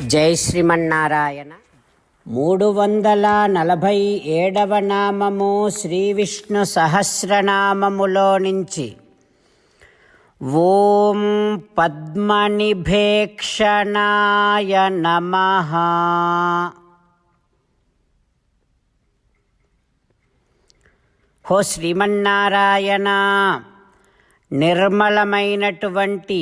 జై శ్రీమన్నారాయణ. 347వ నామము శ్రీ విష్ణు సహస్రనామములో నుంచి ఓం పద్మనిభేక్షణాయ నమః. హో శ్రీమన్నారాయణ, నిర్మలమైనటువంటి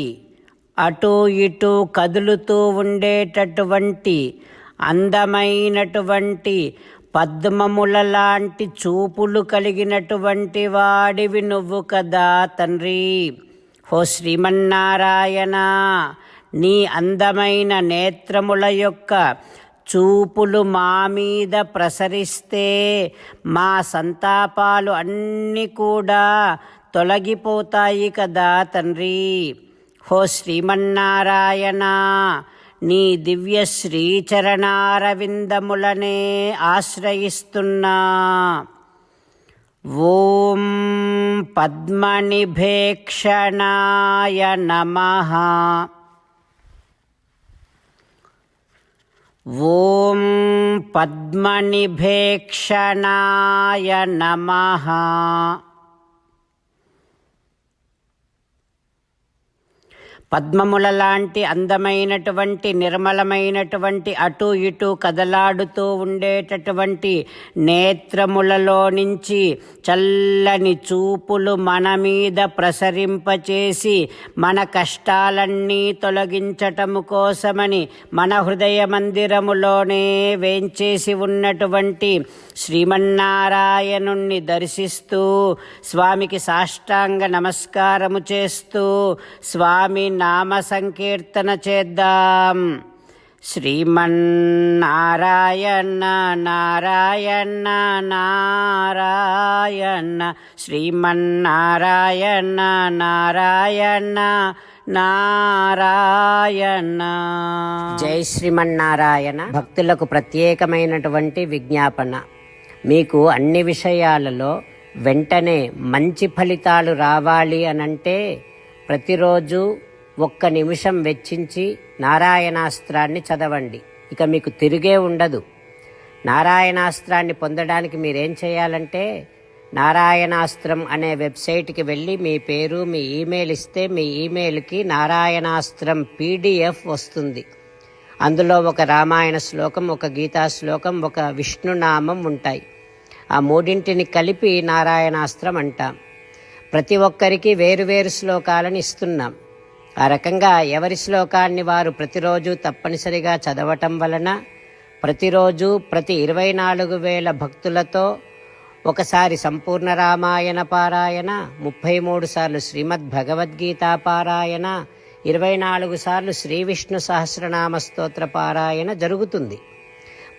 అటు ఇటు కదులుతూ ఉండేటటువంటి అందమైనటువంటి పద్మముల లాంటి చూపులు కలిగినటువంటి వాడివి నువ్వు కదా తండ్రి. హో శ్రీమన్నారాయణ, నీ అందమైన నేత్రముల యొక్క చూపులు మా మీద ప్రసరిస్తే మా సంతాపాలు అన్నీ కూడా తొలగిపోతాయి కదా తండ్రి. హో శ్రీమన్నారాయణ, నీ దివ్య శ్రీచరణారవిందములనే ఆశ్రయిస్తున్నా. ఓం పద్మనిభేక్షణాయ నమః. ఓం పద్మనిభేక్షణాయ నమః. పద్మముల లాంటి అందమైనటువంటి నిర్మలమైనటువంటి అటు ఇటు కదలాడుతూ ఉండేటటువంటి నేత్రములలో నుంచి చల్లని చూపులు మన మీద ప్రసరింపచేసి మన కష్టాలన్నీ తొలగించటము కోసమని మన హృదయ మందిరములోనే వేంచేసి ఉన్నటువంటి శ్రీమన్నారాయణుణ్ణి దర్శిస్తూ స్వామికి సాష్టాంగ నమస్కారము చేస్తూ స్వామి నామ సంకీర్తన చేద్దాం. శ్రీమన్నారాయణ నారాయణ నారాయణ, శ్రీమన్నారాయణ నారాయణ నారాయణ. జై శ్రీమన్నారాయణ. భక్తులకు ప్రత్యేకమైనటువంటి విజ్ఞాపన. మీకు అన్ని విషయాలలో వెంటనే మంచి ఫలితాలు రావాలి అనంటే ప్రతిరోజు 1 నిమిషం వెచ్చించి నారాయణాస్త్రాన్ని చదవండి. ఇక మీకు తిరిగే ఉండదు. నారాయణాస్త్రాన్ని పొందడానికి మీరేం చేయాలంటే నారాయణాస్త్రం అనే వెబ్సైట్కి వెళ్ళి మీ పేరు మీ ఈమెయిల్ ఇస్తే మీ ఈమెయిల్కి నారాయణాస్త్రం PDF వస్తుంది. అందులో ఒక రామాయణ శ్లోకం, ఒక గీతా శ్లోకం, ఒక విష్ణునామం ఉంటాయి. ఆ మూడింటిని కలిపి నారాయణాస్త్రం అంటాం. ప్రతి ఒక్కరికి వేరువేరు శ్లోకాలను ఇస్తున్నాం. ఆ రకంగా ఎవరి శ్లోకాన్ని వారు ప్రతిరోజు తప్పనిసరిగా చదవటం వలన ప్రతిరోజు ప్రతి 24,000 భక్తులతో ఒకసారి సంపూర్ణ రామాయణ పారాయణ, 33 సార్లు శ్రీమద్ భగవద్గీత పారాయణ, 24 సార్లు శ్రీ విష్ణు సహస్రనామ స్తోత్ర పారాయణ జరుగుతుంది.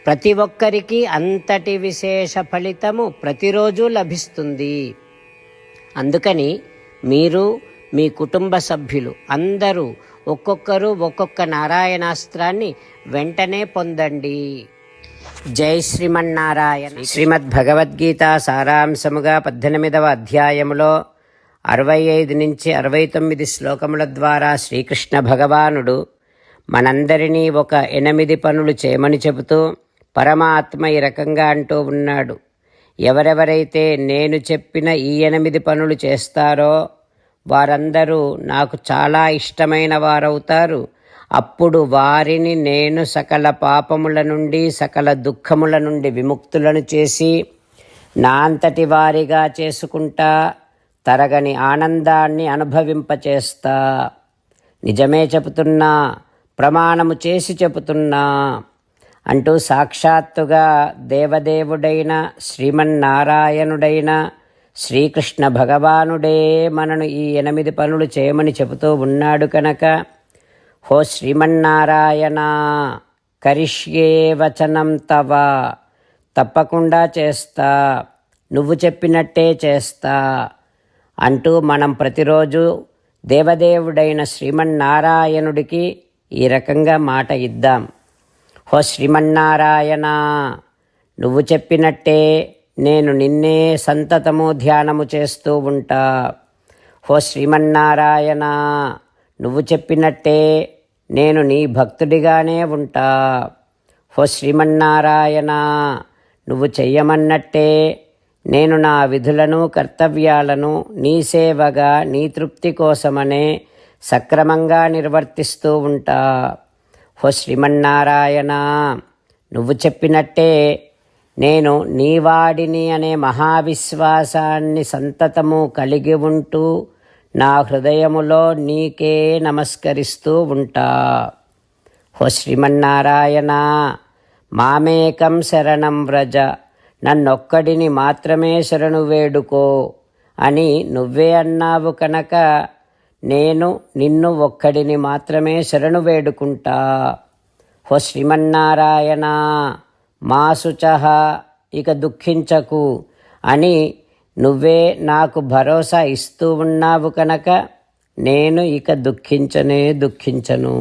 ప్రతి ఒక్కరికి అంతటి విశేష ఫలితము ప్రతిరోజు లభిస్తుంది. అందుకని మీరు మీ కుటుంబ సభ్యులు అందరూ ఒక్కొక్కరు ఒక్కొక్క నారాయణాస్త్రాన్ని వెంటనే పొందండి. జై శ్రీమన్నారాయణ. శ్రీమద్ భగవద్గీత సారాంశముగా 18వ అధ్యాయములో 65 నుంచి 69 శ్లోకముల ద్వారా శ్రీకృష్ణ భగవానుడు మనందరినీ ఒక 8 పనులు చేయమని చెబుతూ పరమాత్మ ఈ రకంగా అంటూ ఉన్నాడు. ఎవరెవరైతే నేను చెప్పిన ఈ 8 పనులు చేస్తారో వారందరూ నాకు చాలా ఇష్టమైన వారవుతారు. అప్పుడు వారిని నేను సకల పాపముల నుండి సకల దుఃఖముల నుండి విముక్తులను చేసి నా అంతటి వారిగా చేసుకుంటా, తరగని ఆనందాన్ని అనుభవింపచేస్తా. నిజమే చెబుతున్నా, ప్రమాణము చేసి చెబుతున్నా అంటూ సాక్షాత్తుగా దేవదేవుడైన శ్రీమన్నారాయణుడైన శ్రీకృష్ణ భగవానుడే మనను ఈ 8 పనులు చేయమని చెబుతూ ఉన్నాడు కనుక హో శ్రీమన్నారాయణ, కరిష్యే వచనం తవ, తప్పకుండా చేస్తా, నువ్వు చెప్పినట్టే చేస్తా అంటూ మనం ప్రతిరోజు దేవదేవుడైన శ్రీమన్నారాయణుడికి ఈ రకంగా మాట ఇద్దాం. హో శ్రీమన్నారాయణ, నువ్వు చెప్పినట్టే నేను నిన్నే సంతతము ధ్యానము చేస్తూ ఉంటా. హో శ్రీమన్నారాయణ, నువ్వు చెప్పినట్టే నేను నీ భక్తుడిగానే ఉంటా. ఓ శ్రీమన్నారాయణ, నువ్వు చెయ్యమన్నట్టే నేను నా విధులను కర్తవ్యాలను నీ సేవగా నీ తృప్తి కోసమనే సక్రమంగా నిర్వర్తిస్తూ ఉంటా. ఓ శ్రీమన్నారాయణ, నువ్వు చెప్పినట్టే నేను నీవాడిని అనే మహావిశ్వాసాన్ని సంతతము కలిగి ఉంటూ నా హృదయములో నీకే నమస్కరిస్తూ ఉంటా. ఓ శ్రీమన్నారాయణ, మామేకం శరణం వ్రజ, నన్నొక్కడిని మాత్రమే శరణు వేడుకో అని నువ్వే అన్నావు కనుక నేను నిన్ను ఒక్కడిని మాత్రమే శరణు వేడుకుంటా. ఓ శ్రీమన్నారాయణ, మా శుచః, ఇక దుఃఖించకు అని నువ్వే నాకు భరోసా ఇస్తూ ఉన్నావు కనుక నేను ఇక దుఃఖించను.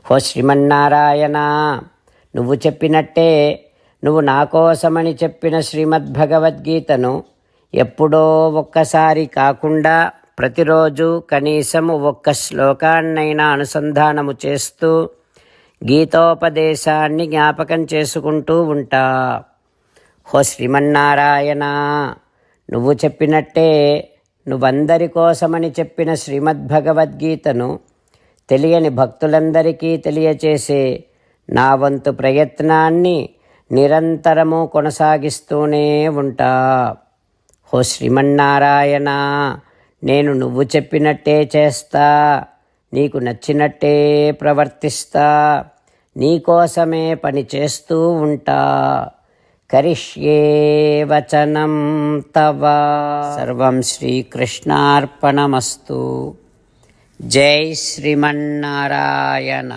ఓ శ్రీమన్నారాయణ, నువ్వు చెప్పినట్టే నువ్వు నా కోసమని చెప్పిన శ్రీమద్భగవద్గీతను ఎప్పుడో ఒక్కసారి కాకుండా ప్రతిరోజు కనీసము ఒక్క శ్లోకాన్నైనా అనుసంధానము చేస్తూ గీతోపదేశాన్ని జ్ఞాపకం చేసుకుంటూ ఉంటా. ఓ శ్రీమన్నారాయణ, నువ్వు చెప్పినట్టే నువ్వందరి కోసమని చెప్పిన శ్రీమద్భగవద్గీతను తెలియని భక్తులందరికీ తెలియచేసే నా వంతు ప్రయత్నాన్ని నిరంతరము కొనసాగిస్తూనే ఉంటా. ఓ శ్రీమన్నారాయణ, నేను నువ్వు చెప్పినట్టే చేస్తా, నీకు నచ్చినట్టే ప్రవర్తిస్తా, నీకోసమే పని చేస్తూ ఉంటా. కరిష్యే వచనం తవ. సర్వం శ్రీకృష్ణార్పణమస్తు. జై శ్రీమన్నారాయణ.